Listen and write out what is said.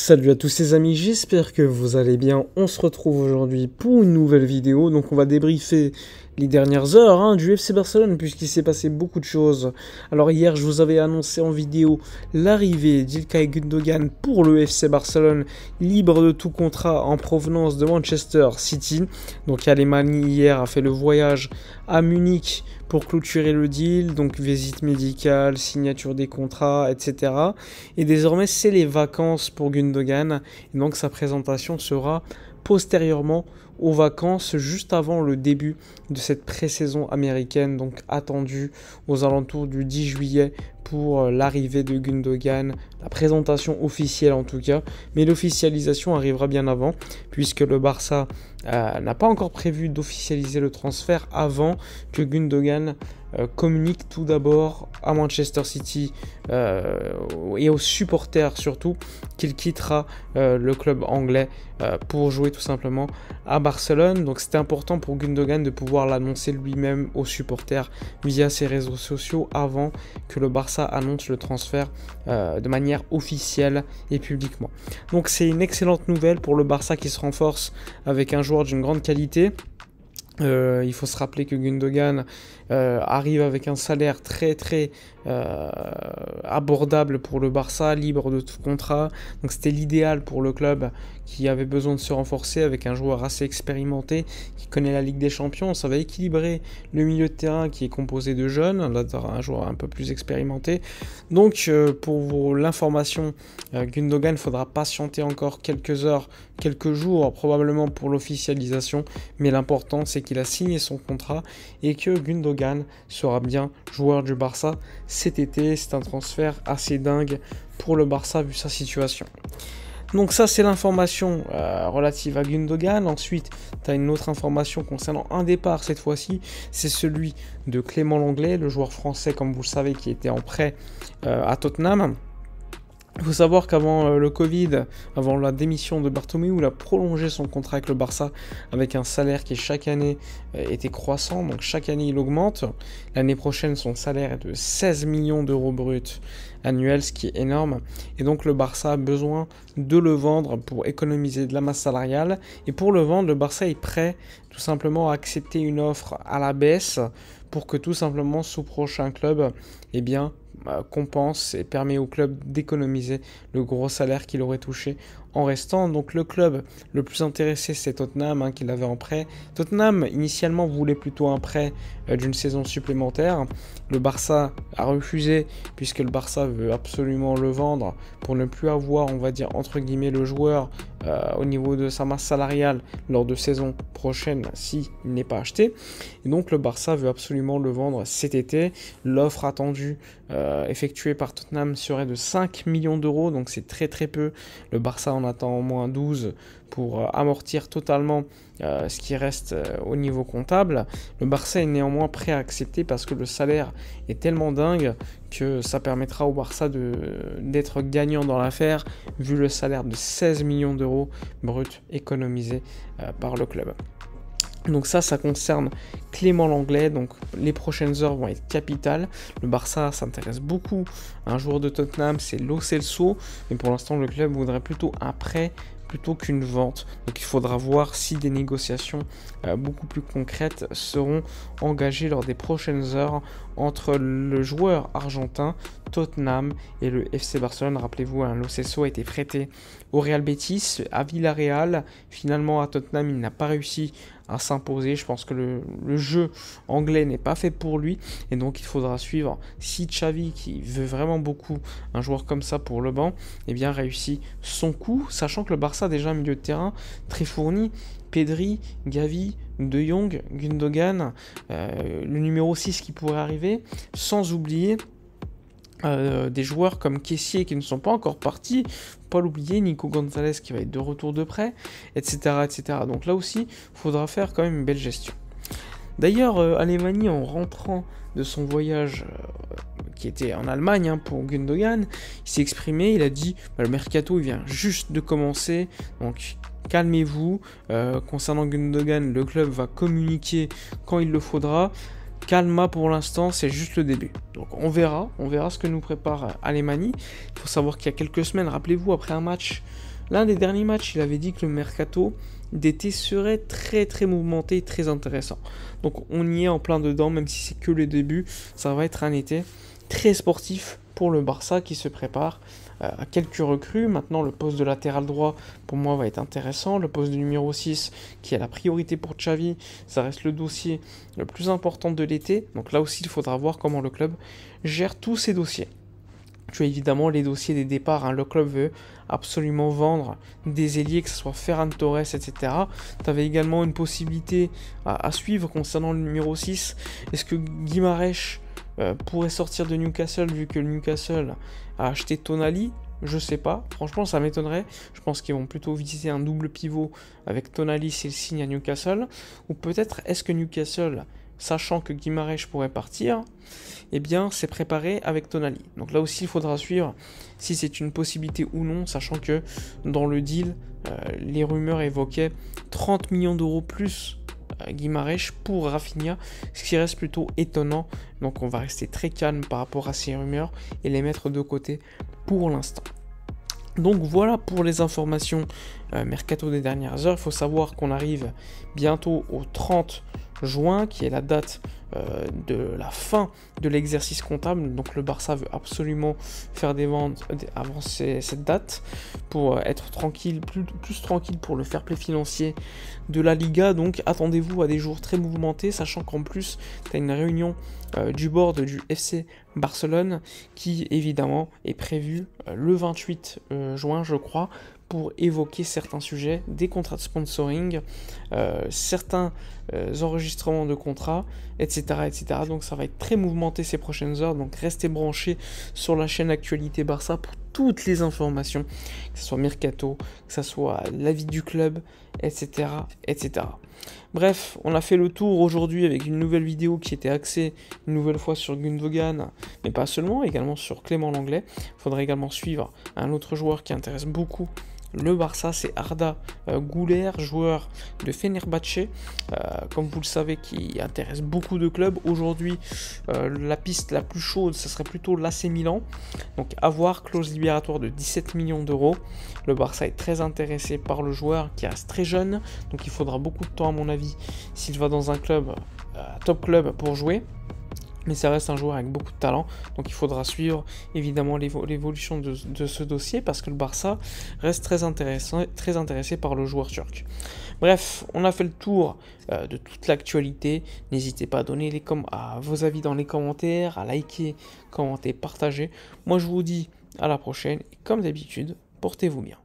Salut à tous les amis, j'espère que vous allez bien. On se retrouve aujourd'hui pour une nouvelle vidéo. Donc on va débriefer les dernières heures du FC Barcelone puisqu'il s'est passé beaucoup de choses. Alors hier je vous avais annoncé en vidéo l'arrivée d'Ilkay Gundogan pour le FC Barcelone, libre de tout contrat en provenance de Manchester City. Donc Alemany hier a fait le voyage à Munich pour clôturer le deal, donc visite médicale, signature des contrats, etc. Et désormais c'est les vacances pour Gundogan, et donc sa présentation sera postérieurement aux vacances, juste avant le début de cette pré-saison américaine, donc attendue aux alentours du 10 juillet pour l'arrivée de Gundogan, la présentation officielle en tout cas, mais l'officialisation arrivera bien avant, puisque le Barça n'a pas encore prévu d'officialiser le transfert avant que Gundogan communique tout d'abord à Manchester City et aux supporters surtout qu'il quittera le club anglais pour jouer tout simplement à Barcelone. Donc c'était important pour Gundogan de pouvoir l'annoncer lui-même aux supporters via ses réseaux sociaux avant que le Barça annonce le transfert de manière officielle et publiquement. Donc c'est une excellente nouvelle pour le Barça qui se renforce avec un joueur d'une grande qualité. Il faut se rappeler que Gundogan arrive avec un salaire très abordable pour le Barça, libre de tout contrat. Donc c'était l'idéal pour le club qui avait besoin de se renforcer avec un joueur assez expérimenté qui connaît la Ligue des Champions. Ça va équilibrer le milieu de terrain qui est composé de jeunes, là un joueur un peu plus expérimenté. Donc pour l'information, Gundogan faudra patienter encore quelques heures, quelques jours probablement pour l'officialisation, mais l'important c'est qu'il a signé son contrat et que Gundogan sera bien joueur du Barça cet été. C'est un transfert assez dingue pour le Barça vu sa situation. Donc ça c'est l'information relative à Gundogan. Ensuite tu as une autre information concernant un départ cette fois-ci, c'est celui de Clément Lenglet, le joueur français comme vous le savez qui était en prêt à Tottenham. Il faut savoir qu'avant le Covid, avant la démission de Bartomeu, il a prolongé son contrat avec le Barça avec un salaire qui chaque année était croissant, donc chaque année il augmente. L'année prochaine son salaire est de 16 millions d'euros bruts annuels, ce qui est énorme. Et donc le Barça a besoin de le vendre pour économiser de la masse salariale. Et pour le vendre, le Barça est prêt tout simplement à accepter une offre à la baisse pour que tout simplement son prochain club compense et permet au club d'économiser le gros salaire qu'il aurait touché en restant. Donc le club le plus intéressé c'est Tottenham qui l'avait en prêt. Tottenham initialement voulait plutôt un prêt d'une saison supplémentaire. Le Barça a refusé puisque le Barça veut absolument le vendre pour ne plus avoir, on va dire entre guillemets, le joueur au niveau de sa masse salariale lors de saison prochaine s'il n'est pas acheté. Et donc le Barça veut absolument le vendre cet été. L'offre attendue effectuée par Tottenham serait de 5 millions d'euros, donc c'est très peu. Le Barça en attend au moins 12 pour amortir totalement ce qui reste au niveau comptable. Le Barça est néanmoins prêt à accepter parce que le salaire est tellement dingue que ça permettra au Barça d'être gagnant dans l'affaire vu le salaire de 16 millions d'euros bruts économisés par le club. Donc ça concerne Clément Lenglet, donc les prochaines heures vont être capitales. Le Barça s'intéresse beaucoup à un joueur de Tottenham, c'est Lo Celso, mais pour l'instant le club voudrait plutôt un prêt plutôt qu'une vente. Donc il faudra voir si des négociations beaucoup plus concrètes seront engagées lors des prochaines heures entre le joueur argentin, Tottenham et le FC Barcelone. Rappelez-vous, Lo Celso a été prêté au Real Betis, à Villarreal. Finalement à Tottenham il n'a pas réussi à s'imposer. Je pense que le jeu anglais n'est pas fait pour lui et donc il faudra suivre si Xavi, qui veut vraiment beaucoup un joueur comme ça pour le banc, réussit son coup, sachant que le Barça a déjà un milieu de terrain très fourni. Pedri, Gavi, De Jong, Gundogan, le numéro 6 qui pourrait arriver, sans oublier des joueurs comme Kessié qui ne sont pas encore partis, pas l'oublier, Nico Gonzalez qui va être de retour de prêt, etc. Donc là aussi, il faudra faire quand même une belle gestion. D'ailleurs, Alemany, en rentrant de son voyage qui était en Allemagne pour Gundogan, il s'est exprimé, il a dit le mercato il vient juste de commencer, donc calmez-vous. Concernant Gundogan, le club va communiquer quand il le faudra. Calma pour l'instant, c'est juste le début. Donc on verra ce que nous prépare Alemany. Il faut savoir qu'il y a quelques semaines, rappelez-vous, après un match L'un des derniers matchs, il avait dit que le mercato d'été serait très très mouvementé, très intéressant. Donc on y est en plein dedans, même si c'est que le début, ça va être un été très sportif pour le Barça qui se prépare à quelques recrues. Maintenant, le poste de latéral droit, pour moi, va être intéressant. Le poste de numéro 6, qui est la priorité pour Xavi, ça reste le dossier le plus important de l'été. Donc là aussi, il faudra voir comment le club gère tous ces dossiers. Tu as évidemment les dossiers des départs. Le club veut absolument vendre des ailiers, que ce soit Ferran Torres, etc. Tu avais également une possibilité à suivre concernant le numéro 6. Est-ce que Guimarães pourrait sortir de Newcastle vu que le Newcastle a acheté Tonali? Je sais pas, franchement ça m'étonnerait. Je pense qu'ils vont plutôt viser un double pivot avec Tonali s'il signe à Newcastle. Ou peut-être est-ce que Newcastle, sachant que Guimarães pourrait partir, eh bien c'est préparé avec Tonali. Donc là aussi il faudra suivre si c'est une possibilité ou non, sachant que dans le deal, les rumeurs évoquaient 30 millions d'euros plus Guimarães pour Rafinha, ce qui reste plutôt étonnant. Donc on va rester très calme par rapport à ces rumeurs et les mettre de côté pour l'instant. Donc voilà pour les informations mercato des dernières heures. Il faut savoir qu'on arrive bientôt au 30 juin, qui est la date de la fin de l'exercice comptable. Donc le Barça veut absolument faire des ventes avant cette date pour être tranquille, plus tranquille pour le fair play financier de la Liga. Donc attendez-vous à des jours très mouvementés, sachant qu'en plus tu as une réunion du board du FC Barcelone qui évidemment est prévue le 28 juin je crois, pour évoquer certains sujets, des contrats de sponsoring, certains enregistrements de contrats, etc., etc. Donc ça va être très mouvementé ces prochaines heures, donc restez branchés sur la chaîne Actualité Barça pour toutes les informations, que ce soit Mercato, que ce soit l'avis du club, etc., etc. Bref, on a fait le tour aujourd'hui avec une nouvelle vidéo qui était axée une nouvelle fois sur Gundogan, mais pas seulement, également sur Clément Lenglet. Il faudrait également suivre un autre joueur qui intéresse beaucoup le Barça, c'est Arda Güler, joueur de Fenerbahçe, comme vous le savez, qui intéresse beaucoup de clubs. Aujourd'hui, la piste la plus chaude, ce serait plutôt l'AC Milan. Donc à voir, clause libératoire de 17 millions d'euros. Le Barça est très intéressé par le joueur qui reste très jeune, donc il faudra beaucoup de temps à mon avis s'il va dans un club, top club pour jouer. Mais ça reste un joueur avec beaucoup de talent, donc il faudra suivre évidemment l'évolution de ce dossier parce que le Barça reste très intéressé par le joueur turc. Bref, on a fait le tour de toute l'actualité. N'hésitez pas à donner vos avis dans les commentaires, à liker, commenter, partager. Moi je vous dis à la prochaine et comme d'habitude, portez-vous bien.